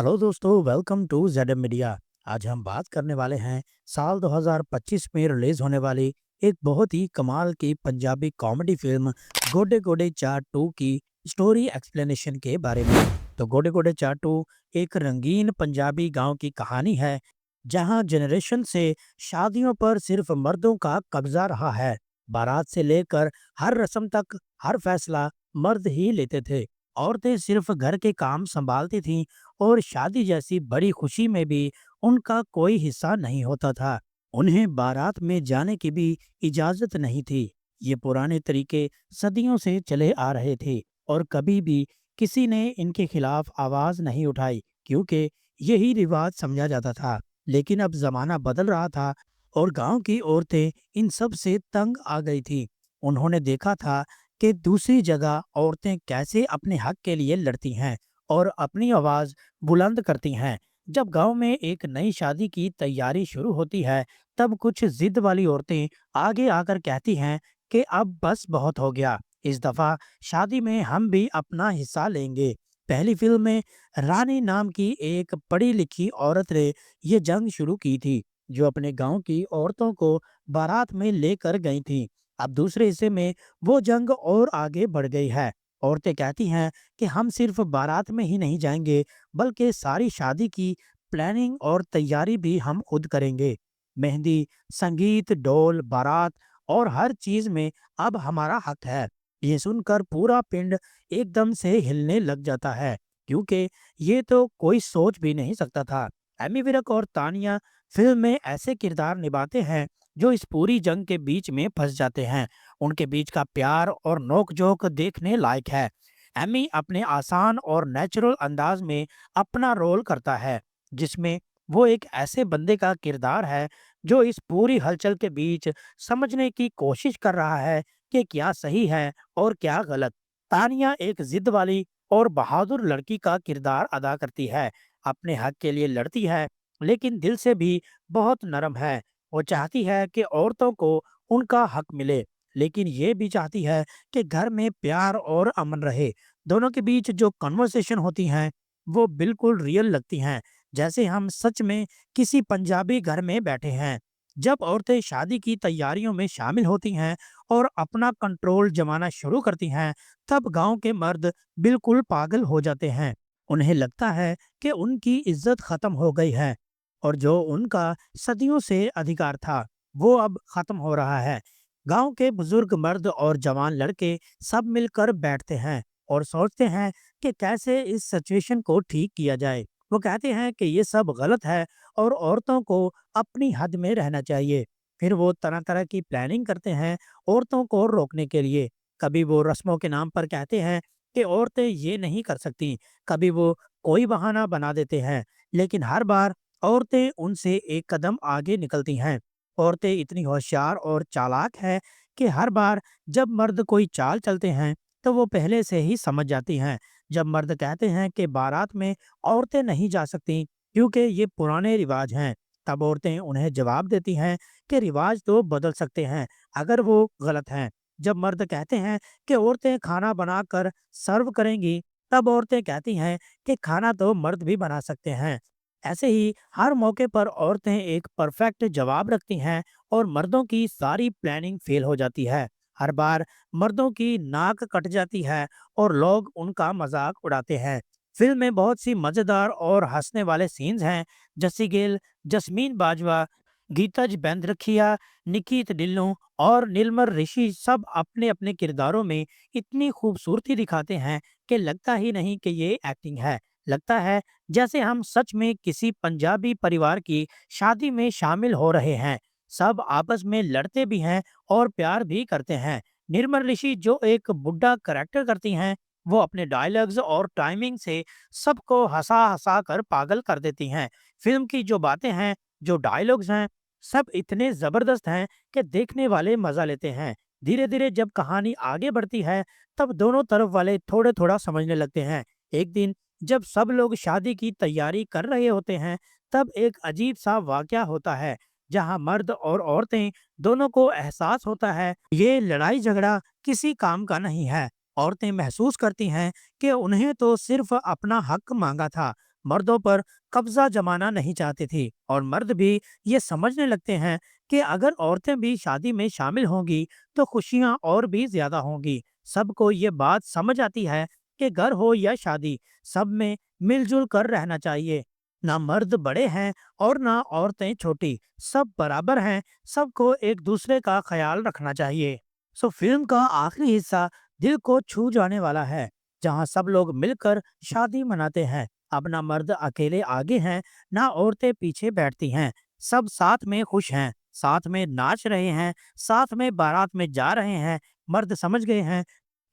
Hello दोस्तों, welcome to जेडएम media. आज हम बात करने वाले हैं साल 2025 में रिलीज होने वाली एक बहुत ही कमाल की पंजाबी कॉमेडी फिल्म गोडे गोडे चार टू की स्टोरी एक्सप्लेनेशन के बारे में। तो गोडे गोडे चार टू एक रंगीन पंजाबी गांव की कहानी है, जहां जनरेशन से शादियों पर सिर्फ मर्दों का कब्जा रहा है। बारात से लेकर हर रस्म तक हर फैसला मर्द ही लेते थे। औरतें सिर्फ घर के काम संभालती थीं और शादी जैसी बड़ी खुशी में भी उनका कोई हिस्सा नहीं होता था। उन्हें बारात में जाने की भी इजाजत नहीं थी। ये पुराने तरीके सदियों से चले आ रहे थे और कभी भी किसी ने इनके खिलाफ आवाज नहीं उठाई, क्योंकि यही रिवाज समझा जाता था। लेकिन अब जमाना बदल रहा था और गांव की औरतें इन सब से तंग आ गई थी। उन्होंने देखा था कि दूसरी जगह औरतें कैसे अपने हक के लिए लड़ती हैं और अपनी आवाज बुलंद करती हैं। जब गांव में एक नई शादी की तैयारी शुरू होती है, तब कुछ जिद वाली औरतें आगे आकर कहती हैं कि अब बस बहुत हो गया, इस दफा शादी में हम भी अपना हिस्सा लेंगे। पहली फिल्म में रानी नाम की एक पढ़ी लिखी औरत ने ये जंग शुरू की थी, जो अपने गांव की औरतों को बारात में लेकर गई थी। अब दूसरे हिस्से में वो जंग और आगे बढ़ गई है। औरतें कहती हैं कि हम सिर्फ बारात में ही नहीं जाएंगे, बल्कि सारी शादी की प्लानिंग और तैयारी भी हम खुद करेंगे। मेहंदी, संगीत, ढोल, बारात और हर चीज में अब हमारा हक है। ये सुनकर पूरा पिंड एकदम से हिलने लग जाता है, क्योंकि ये तो कोई सोच भी नहीं सकता था। एमी विर्क और तानिया फिल्म में ऐसे किरदार निभाते हैं जो इस पूरी जंग के बीच में फंस जाते हैं। उनके बीच का प्यार और नोक-झोंक देखने लायक है। एमी अपने आसान और नेचुरल अंदाज में अपना रोल करता है, जिसमें वो एक ऐसे बंदे का किरदार है जो इस पूरी हलचल के बीच समझने की कोशिश कर रहा है कि क्या सही है और क्या गलत। तानिया एक जिद वाली और बहादुर लड़की का किरदार अदा करती है। अपने हक के लिए लड़ती है, लेकिन दिल से भी बहुत नरम है। वो चाहती है कि औरतों को उनका हक मिले, लेकिन ये भी चाहती है कि घर में प्यार और अमन रहे। दोनों के बीच जो कन्वर्सेशन होती हैं, वो बिल्कुल रियल लगती हैं, जैसे हम सच में किसी पंजाबी घर में बैठे हैं। जब औरतें शादी की तैयारियों में शामिल होती हैं और अपना कंट्रोल जमाना शुरू करती हैं, तब गांव के मर्द बिल्कुल पागल हो जाते हैं। उन्हें लगता है कि उनकी इज्जत खत्म हो गई है और जो उनका सदियों से अधिकार था, वो अब खत्म हो रहा है। गांव के बुजुर्ग मर्द और जवान लड़के सब मिलकर बैठते हैं और सोचते हैं कि कैसे इस सिचुएशन को ठीक किया जाए। वो कहते हैं कि ये सब गलत है और औरतों को अपनी हद में रहना चाहिए। फिर वो तरह तरह की प्लानिंग करते हैं औरतों को रोकने के लिए। कभी वो रस्मों के नाम पर कहते हैं कि औरतें ये नहीं कर सकती, कभी वो कोई बहाना बना देते हैं, लेकिन हर बार औरतें उनसे एक कदम आगे निकलती हैं। औरतें इतनी होशियार और चालाक है कि हर बार जब मर्द कोई चाल चलते हैं, तो वो पहले से ही समझ जाती हैं। जब मर्द कहते हैं कि बारात में औरतें नहीं जा सकती क्योंकि ये पुराने रिवाज हैं, तब औरतें उन्हें जवाब देती हैं कि रिवाज तो बदल सकते हैं अगर वो गलत हैं। जब मर्द कहते हैं कि औरतें खाना बनाकर सर्व करेंगी, तब औरतें कहती हैं कि खाना तो मर्द भी बना सकते हैं। ऐसे ही हर मौके पर औरतें एक परफेक्ट जवाब रखती हैं और मर्दों की सारी प्लानिंग फेल हो जाती है। हर बार मर्दों की नाक कट जाती है और लोग उनका मजाक उड़ाते हैं। फिल्म में बहुत सी मजेदार और हंसने वाले सीन्स हैं। जस्सी गिल, जस्मीन बाजवा, गीताज बेंद्रखिया, निकीत ढिल्लों और नीलमर ऋषि सब अपने अपने किरदारों में इतनी खूबसूरती दिखाते हैं कि लगता ही नहीं कि ये एक्टिंग है। लगता है जैसे हम सच में किसी पंजाबी परिवार की शादी में शामिल हो रहे हैं। सब आपस में लड़ते भी हैं और प्यार भी करते हैं। निर्मल ऋषि जो एक बुड्ढा करेक्टर करती हैं, वो अपने डायलॉग्स और टाइमिंग से सबको हंसा हंसा कर पागल कर देती हैं। फिल्म की जो बातें हैं, जो डायलॉग्स हैं, सब इतने जबरदस्त हैं कि देखने वाले मजा लेते हैं। धीरे धीरे जब कहानी आगे बढ़ती है, तब दोनों तरफ वाले थोड़े थोड़ा समझने लगते हैं। एक दिन जब सब लोग शादी की तैयारी कर रहे होते हैं, तब एक अजीब सा वाकया होता है, जहां मर्द और औरतें दोनों को एहसास होता है ये लड़ाई झगड़ा किसी काम का नहीं है। औरतें महसूस करती हैं कि उन्हें तो सिर्फ अपना हक मांगा था, मर्दों पर कब्जा जमाना नहीं चाहती थी और मर्द भी ये समझने लगते हैं कि अगर औरतें भी शादी में शामिल होंगी तो खुशियां और भी ज्यादा होंगी। सबको ये बात समझ आती है कि घर हो या शादी, सब में मिलजुल कर रहना चाहिए। ना मर्द बड़े हैं और ना औरतें छोटी, सब बराबर हैं। सबको एक दूसरे का ख्याल रखना चाहिए। सो फिल्म का आखिरी हिस्सा दिल को छू जाने वाला है, जहां सब लोग मिलकर शादी मनाते हैं। अब ना मर्द अकेले आगे हैं, ना औरतें पीछे बैठती हैं। सब साथ में खुश हैं, साथ में नाच रहे हैं, साथ में बारात में जा रहे हैं। मर्द समझ गए हैं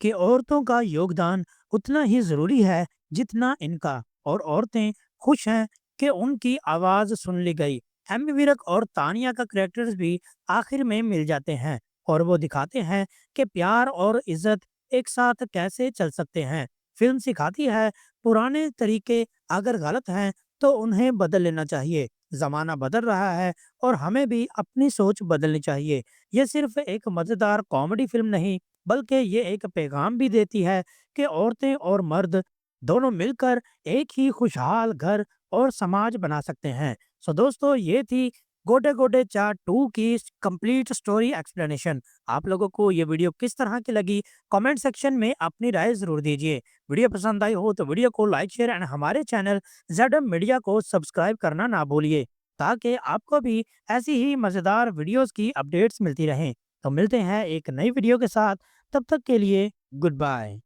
कि औरतों का योगदान उतना ही जरूरी है जितना इनका, और औरतें खुश हैं कि उनकी आवाज सुन ली गई। एमी विर्क और तानिया का कैरेक्टर्स भी आखिर में मिल जाते हैं और वो दिखाते हैं कि प्यार और इज्जत एक साथ कैसे चल सकते हैं। फिल्म सिखाती है पुराने तरीके अगर गलत हैं तो उन्हें बदल लेना चाहिए। जमाना बदल रहा है और हमें भी अपनी सोच बदलनी चाहिए। ये सिर्फ एक मजेदार कॉमेडी फिल्म नहीं, बल्कि ये एक पैगाम भी देती है कि औरतें और मर्द दोनों मिलकर एक ही खुशहाल घर और समाज बना सकते हैं। सो दोस्तों, ये थी गोडे गोडे चार टू की कंप्लीट स्टोरी एक्सप्लेनेशन। आप लोगों को ये वीडियो किस तरह की लगी, कमेंट सेक्शन में अपनी राय जरूर दीजिए। वीडियो पसंद आई हो तो वीडियो को लाइक शेयर एंड हमारे चैनल जेडम मीडिया को सब्सक्राइब करना ना भूलिए, ताकि आपको भी ऐसी ही मजेदार वीडियोस की अपडेट्स मिलती रहें। तो मिलते हैं एक नई वीडियो के साथ, तब तक के लिए गुड बाय।